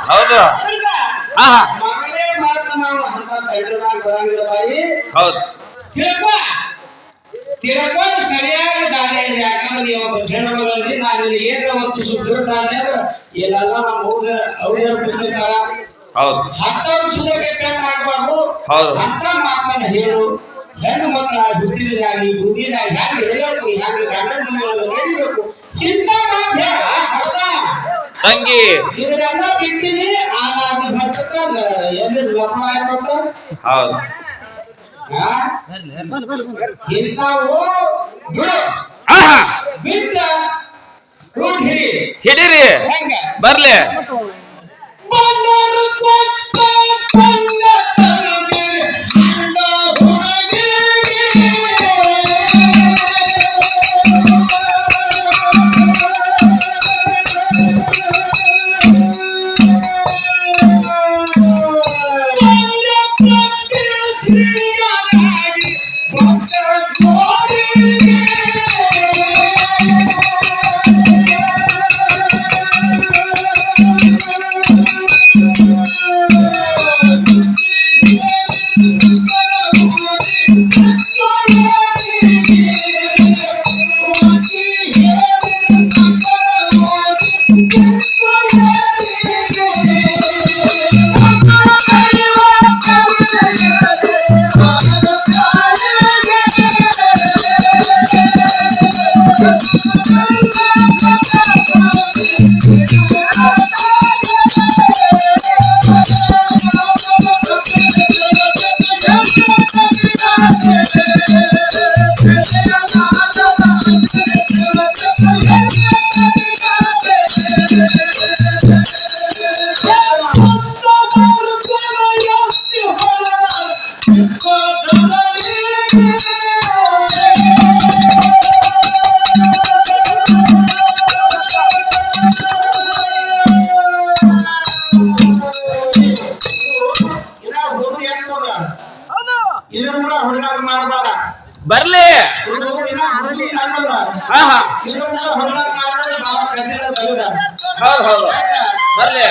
ಹೌದು ಮಗನೇ ಮಾತ್ರ ನಾವು ಅಂತ ತಡೆದಾಗ ಬರಂಗಿಲ್ಲ ಬಾಯಿ. ಹೌದು ತಿಳ್ಕೊಂಡು ಸರಿಯಾಗಿ ದಾರಿಯಲ್ಲಿ ಯಾಕಂದ್ರೆ ಇವಾಗ ಹೆಣ್ಣುಗಳಲ್ಲಿ ನಾನು ಏನಾರ ಒಂದು ಸುಧಾರ ಸಾಧ್ಯ ಎಲ್ಲೆಲ್ಲ ನಮ್ಮ ಊರ ಅವ್ರ ಪುಸ್ತಕಾರ ಹೌದು ಹತ್ತವರು ಸುಧಕ್ಕೆ ಪ್ರೇಮ ಮಾಡಬಾರ್ದು. ಹೌದು ಅಂತ ಮಾತನ್ನ ಹೇಳು. ಹೆಣ್ಣು ಮಕ್ಕಳ ಬುದ್ಧಿಯಾಗಿ ಬುದ್ಧಿನಾಗಿ ಹ್ಯಾಂಗೆ ಹೇಳಬೇಕು, ಹ್ಯಾಂಗೆ ಗಂಡನ ನಡಿಬೇಕು, ಇಂಥ ಮಾತು ಹೇಳ ತಂಗಿ ಇದನ್ನೆಲ್ಲ ಬಿಡ್ತೀನಿ. ಆಗ ಬರ್ತಕ್ಕ ಎಲ್ಲಿ ಲಗ್ನ ಆಯ್ತು ಹೌದು ಇಂಥವು ಬಿಡು ಬಿಟ್ಟ ರೂಟ್ ಹಿಡೀರಿ ಹೆಂಗ ಬರ್ಲಿ ಬಂದರು ಕೊಟ್ಟ ಕಂಡ ತನಗೆ ಅಂಡ ಹುಡುಗಿ ಬರ್ಲಿ ಹಾ ಹಾ ಹೌದು ಹೌದು ಬರ್ಲಿ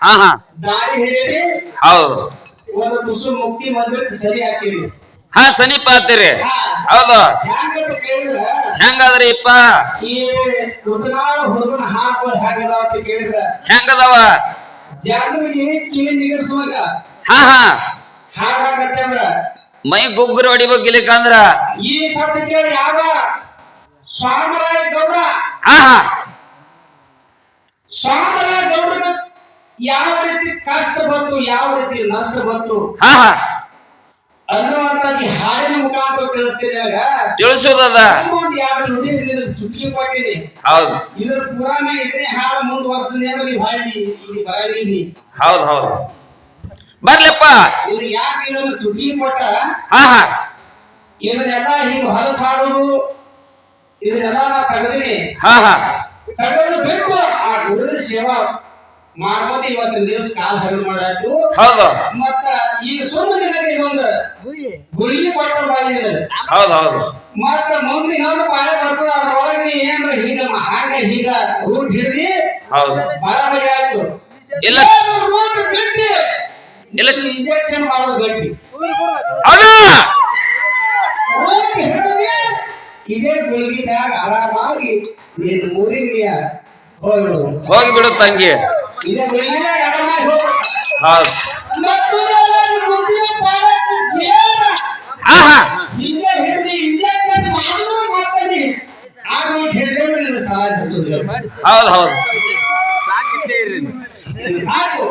ಹಾ ಹಾ ದಾರಿ ಹೇಳಿರಿ. ಹೌದು ಒಂದು ತುಸು ಮುಕ್ತಿ ಮಂದಿರಕ್ಕೆ ಸರಿ ಹಾಕಿರಿ. ಹಾ ಸಮೀಪ ಆಗ್ತೀರಿ ಹೌದು ಹೆಂಗಂತ ಕೇಳಿದ್ರ ಹೆಂಗದ್ರಿ ಇಪ್ಪ ಈ ಉತ್ತನಾಳ ಹುಡುಗನ ಹಾಕುವ ಹೆಂಗದಾವ ಅಂತ ಕೇಳಿದ್ರ ಹೆಂಗದವ ಜನರಿಗೆ ಕಿವಿ ನಿಗರ್ಸುವಾಗ ಹಾ ಹಾ ಹಾಗಾಗತ್ತಂದ್ರ ಮೈ ಗುಗ್ಗುರು ಹೊಡಿಬೇಕು ಇಲ್ಲಿಕಂದ್ರ ಈ ಸತ್ಯ ಕೇಳಿ ಯಾವ ಸ್ವಾಮರಾಯ ಗೌಡ ಹಾ ಹಾ ಸ್ವಾಮರಾಯ ಗೌಡ ಯಾವ ರೀತಿ ಕಷ್ಟ ಬಂತು, ಯಾವ ರೀತಿ ನಷ್ಟ ಬಂತು ಹಾ ಹಾ ಅನ್ನುವಂತ ಹಾಡಿನ ಮುಖಾಂತರ ತಿಳಿಸೋದದ ಒಂದು ಎರಡು ನುಡಿ ಚುಟ್ಟಿ ಕೊಟ್ಟಿದೆ. ಹೌದು ಇದ್ರ ಪುರಾಣ ಇದ್ರೆ ಹಾಡು ಮುಂದುವರ್ಸನೆ ಹಾಡಿ ಇಲ್ಲಿ ಬರಲಿ. ಹೌದು ಹೌದು ಬರ್ಲಪ್ಪ ಇದು ಯಾಕೆ ಇದನ್ನು ಚುಟ್ಟಿ ಕೊಟ್ಟ ಹಾ ಹಾ ಇದನ್ನೆಲ್ಲ ಹಿಂಗ ಹೊಲಸ ಹಾಡೋದು ಇದನ್ನೆಲ್ಲ ನಾ ತಗದಿನಿ. ಹಾ ಹಾ ತಗೊಂಡು ಬಿಟ್ಟು ಆ ಗುರುವಿನ ಸೇವಾ ಮಾಡ್ಬೋದು. ಇವತ್ತಿನ ದಿವಸ ಕಾಲ ಹರಿವು ಮಾಡಾಯ್ತು. ಹೌದು ಮತ್ತ ಈಗ ಸುಮ್ಮನೆ ಇದೊಂದು ಗುಳಿಗೆ ಕೊಟ್ಟ ಬಾಯಿ. ಹೌದು ಹೌದು ಮತ್ತ ಮುಂದೆ ಇನ್ನೊಂದು ಪಾಳೆ ಬರ್ತದ. ಅದ್ರೊಳಗೆ ಏನ್ರ ಹೀಗ ಹಾಗ ಹೀಗ ರೂಟ್ ಹಿಡಿದಿ ಹೌದು ಬರಬರಿ ಆಯ್ತು. ಇಲ್ಲ ರೋಗ ಗಟ್ಟಿ ಇಲ್ಲ ಇಂಜೆಕ್ಷನ್ ಮಾಡೋದು ಗಟ್ಟಿ ಹೌದಾ ರೋಗ ಹಿಡಿದ್ರೆ ಇದೇ ಗುಳಿಗಿದಾಗ ಆರಾಮಾಗಿ ನೀನು ಊರಿಗೆ ಹೋಗ್ಬಿಡು ಹೋಗಿಬಿಡು ತಂಗಿ ಇದೇ ಗುಳಿಗಿದಾಗ ಆರಾಮಾಗಿ ಹೋಗ್ಬಿಡು ಹೌದು ಮತ್ತು ಮುಂದಿನ ಪಾಲಕ್ಕೆ ಜೀವನ ಆಹಾ ಹಿಂಗೆ ಹಿಡಿದು ಇಂಜೆಕ್ಷನ್ ಮಾಡಿದ್ರು ಮಾತಾಡಿ ಆಗ ಹಿಡಿದ್ರೆ ಸಹಾಯ ಹೌದು ಹೌದು ಸಾಕು